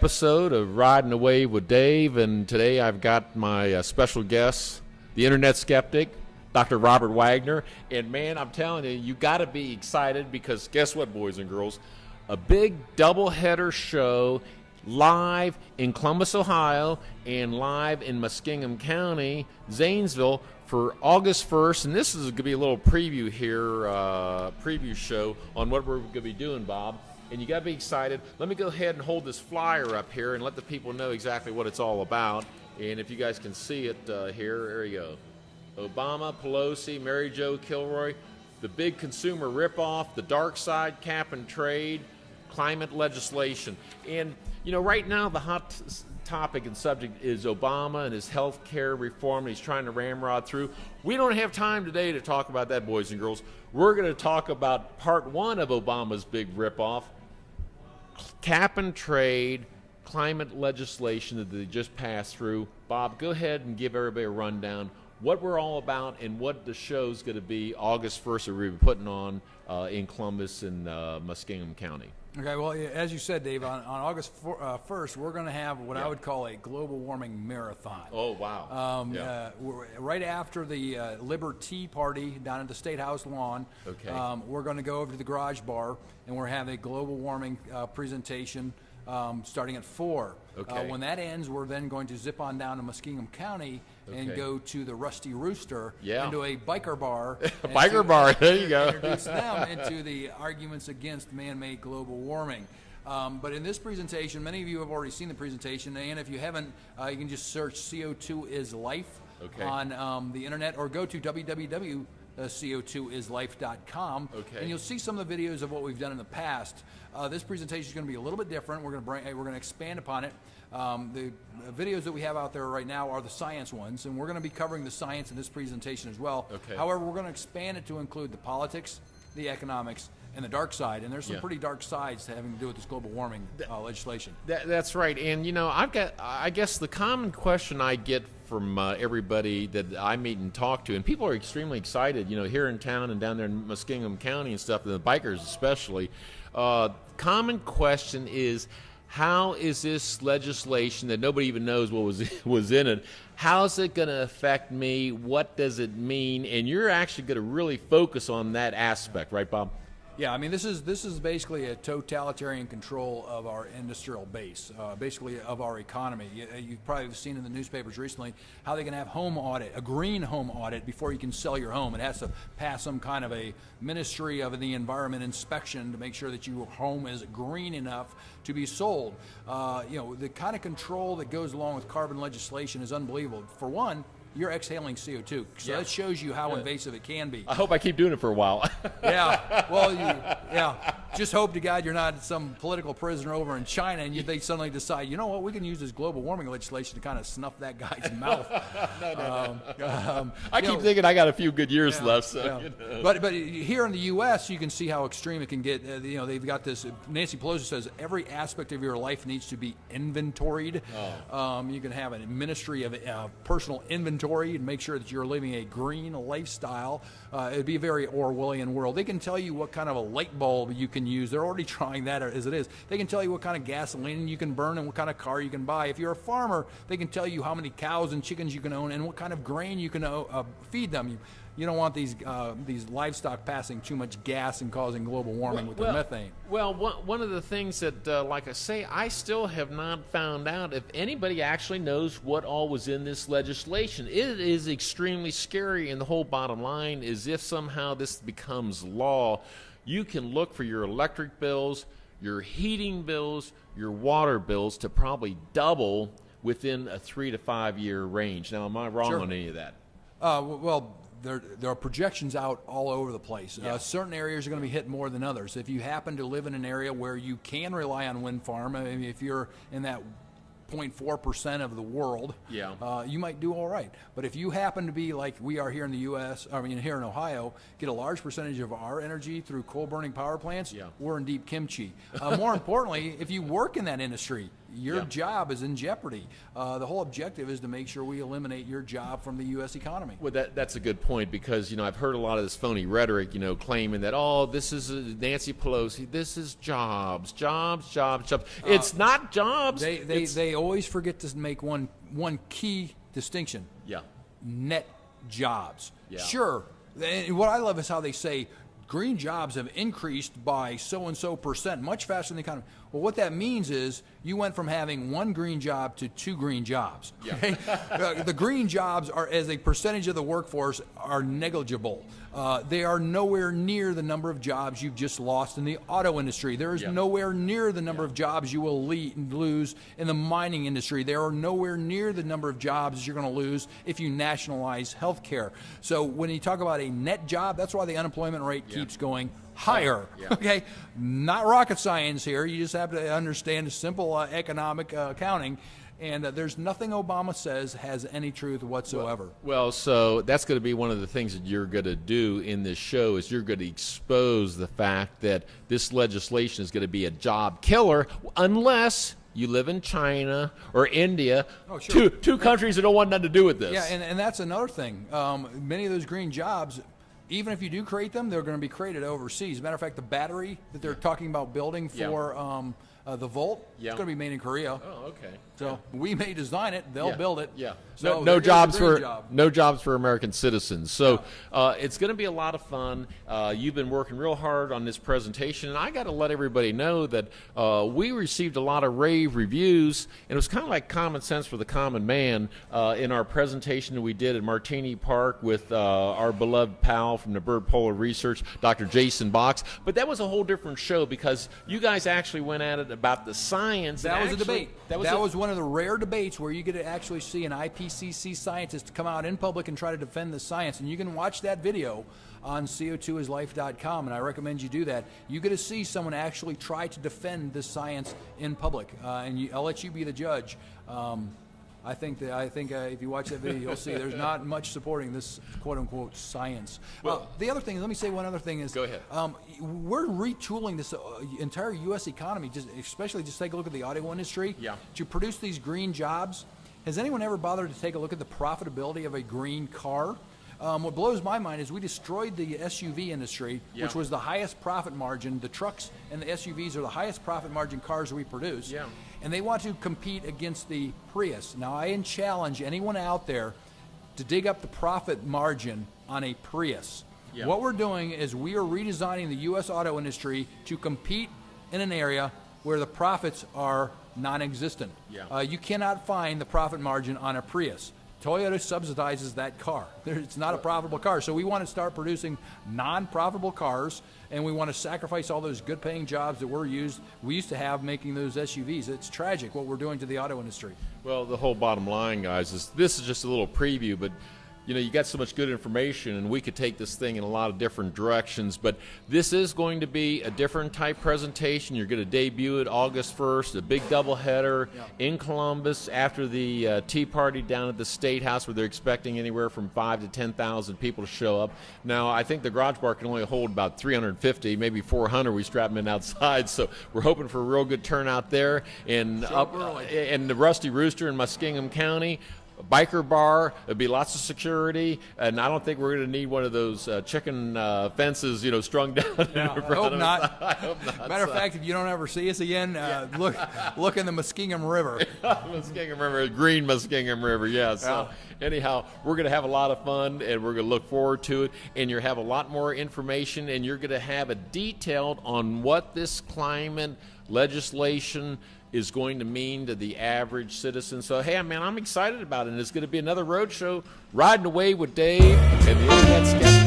episode of Riding Away with Dave, and today I've got my special guest, the Internet Skeptic, Dr. Robert Wagner. And man, I'm telling you, you got to be excited because guess what, boys and girls? A big doubleheader show live in Columbus, Ohio, and live in Muskingum County, Zanesville, for August 1st. And this is going to be a little preview here, preview show on what we're going to be doing, Bob. And you got to be excited. Let me go ahead and hold this flyer up here and let the people know exactly what it's all about. And if you guys can see it here, there you go. Obama, Pelosi, Mary Jo Kilroy, the big consumer ripoff, the dark side, cap and trade, climate legislation. And, you know, right now the hot topic and subject is Obama and his health care reform. He's trying to ramrod through. We don't have time today to talk about that, boys and girls. We're going to talk about part one of Obama's big ripoff, cap and trade, climate legislation that they just passed through. Bob, go ahead and give everybody a rundown what we're all about and what the show's going to be August 1st that we're putting on in Columbus and Muskingum County. Okay, well, as you said, Dave, on August 1st, we're going to have what I would call a global warming marathon. Oh, wow. Right after the Liberty Party down at the State House lawn, we're going to go over to the Garage Bar, and we're having a global warming presentation starting at 4. Okay. When that ends, we're then going to zip on down to Muskingum County and go to the Rusty Rooster into a biker bar. Biker bar, there you go. Introduce them into the arguments against man-made global warming. But in this presentation, many of you have already seen the presentation, and if you haven't, you can just search CO2 is Life on the internet, or go to www.co2islife.com, and you'll see some of the videos of what we've done in the past. This presentation is going to be a little bit different. We're going to expand upon it. The videos that we have out there right now are the science ones, and we're going to be covering the science in this presentation as well. However, we're going to expand it to include the politics, the economics, and the dark side. And there's some pretty dark sides to having to do with this global warming legislation. That's right. And, you know, I guess the common question I get from everybody that I meet and talk to, and people are extremely excited, you know, here in town and down there in Muskingum County and stuff, and the bikers especially. Common question is, how is this legislation that nobody even knows what was in it, how's it going to affect me? What does it mean? And you're actually going to really focus on that aspect, right, Bob? Yeah, I mean, this is basically a totalitarian control of our industrial base, basically of our economy. You've probably seen in the newspapers recently how they can have home audit, a green home audit, before you can sell your home. It has to pass some kind of a Ministry of the Environment inspection to make sure that your home is green enough to be sold. You know, the kind of control that goes along with carbon legislation is unbelievable. For one, you're exhaling CO2, so that shows you how invasive it can be. I hope I keep doing it for a while. Just hope to God you're not some political prisoner over in China and they suddenly decide, you know what, we can use this global warming legislation to kind of snuff that guy's mouth. I keep thinking I got a few good years left. So, you know. But here in the U.S., you can see how extreme it can get. You know, they've got this. Nancy Pelosi says every aspect of your life needs to be inventoried. You can have a ministry of personal inventory and make sure that you're living a green lifestyle. It'd be a very Orwellian world. They can tell you what kind of a light bulb you can use. They're already trying that as it is. They can tell you what kind of gasoline you can burn and what kind of car you can buy. If you're a farmer, they can tell you how many cows and chickens you can own and what kind of grain you can feed them. You don't want these livestock passing too much gas and causing global warming with the methane. Well, one of the things that, like I say, I still have not found out if anybody actually knows what all was in this legislation. It is extremely scary, and the whole bottom line is if somehow this becomes law, you can look for your electric bills, your heating bills, your water bills to probably double within a 3 to 5 year range. Now, am I wrong on any of that? Well, there are projections out all over the place. Certain areas are going to be hit more than others. If you happen to live in an area where you can rely on wind farm, I mean, if you're in that 0.4% of the world, you might do all right. But if you happen to be like we are here in the U.S., I mean here in Ohio, get a large percentage of our energy through coal-burning power plants, we're in deep kimchi. More importantly, if you work in that industry, your job is in jeopardy. The whole objective is to make sure we eliminate your job from the U.S. economy. Well, that's a good point, because I've heard a lot of this phony rhetoric, claiming that this is Nancy Pelosi, this is jobs. It's not jobs. They always forget to make one key distinction. Yeah. Net jobs. Yeah. Sure. And what I love is how they say green jobs have increased by so-and-so percent, much faster than the economy. Well, what that means is you went from having one green job to 2 green jobs. Yeah. Okay? The green jobs are, as a percentage of the workforce, are negligible. They are nowhere near the number of jobs you've just lost in the auto industry. There is nowhere near the number of jobs you will lose in the mining industry. There are nowhere near the number of jobs you're going to lose if you nationalize health care. So when you talk about a net job, that's why the unemployment rate keeps going higher. Okay, not rocket science here. You just have to understand simple economic accounting. And there's nothing Obama says has any truth whatsoever. Well, so that's going to be one of the things that you're going to do in this show, is you're going to expose the fact that this legislation is going to be a job killer unless you live in China or India, two countries that don't want nothing to do with this. Yeah, and that's another thing. Many of those green jobs, even if you do create them, they're going to be created overseas. As a matter of fact, the battery that they're talking about building for the Volt, it's going to be made in Korea. Oh, okay. So we may design it, they'll build it. Yeah. So no jobs for American citizens. So it's going to be a lot of fun. You've been working real hard on this presentation, and I got to let everybody know that we received a lot of rave reviews, and it was kind of like common sense for the common man in our presentation that we did at Martini Park with our beloved pal from the Bird Polar Research, Dr. Jason Box. But that was a whole different show, because you guys actually went at it about the science. That was a debate. That was one of the rare debates where you get to actually see an IPCC scientist come out in public and try to defend the science. And you can watch that video on co2islife.com, and I recommend you do that. You get to see someone actually try to defend the science in public, and I'll let you be the judge. I think if you watch that video, you'll see there's not much supporting this quote-unquote science. Well, the other thing, let me say one other thing is, go ahead. We're retooling this entire U.S. economy, especially just take a look at the auto industry. Yeah. To produce these green jobs. Has anyone ever bothered to take a look at the profitability of a green car? What blows my mind is we destroyed the SUV industry, which was the highest profit margin. The trucks and the SUVs are the highest profit margin cars we produce. Yeah. And they want to compete against the Prius. Now, I challenge anyone out there to dig up the profit margin on a Prius. Yeah. What we're doing is we are redesigning the U.S. auto industry to compete in an area where the profits are non-existent. Yeah. You cannot find the profit margin on a Prius. Toyota subsidizes that car. It's not a profitable car. So we want to start producing non-profitable cars, and we want to sacrifice all those good-paying jobs that we used to have making those SUVs. It's tragic what we're doing to the auto industry. Well, the whole bottom line, guys, is this is just a little preview, but you got so much good information, and we could take this thing in a lot of different directions, but this is going to be a different type presentation. You're going to debut it August 1st, a big doubleheader in Columbus after the Tea Party down at the State House, where they're expecting anywhere from 5,000 to 10,000 people to show up. Now, I think the Garage Bar can only hold about 350, maybe 400. We strap them in outside, so we're hoping for a real good turnout there. And in the Rusty Rooster in Muskingum County, biker bar, there'll be lots of security, and I don't think we're going to need one of those chicken fences, strung down. I hope not. I hope not. Matter of fact, if you don't ever see us again, look in the Muskingum River. Muskingum River, green Muskingum River, yeah. So anyhow, we're going to have a lot of fun, and we're going to look forward to it, and you'll have a lot more information, and you're going to have a detailed on what this climate legislation is going to mean to the average citizen. So, hey, man, I'm excited about it. And it's going to be another road show, Riding Away with Dave and the Internet Skeptic.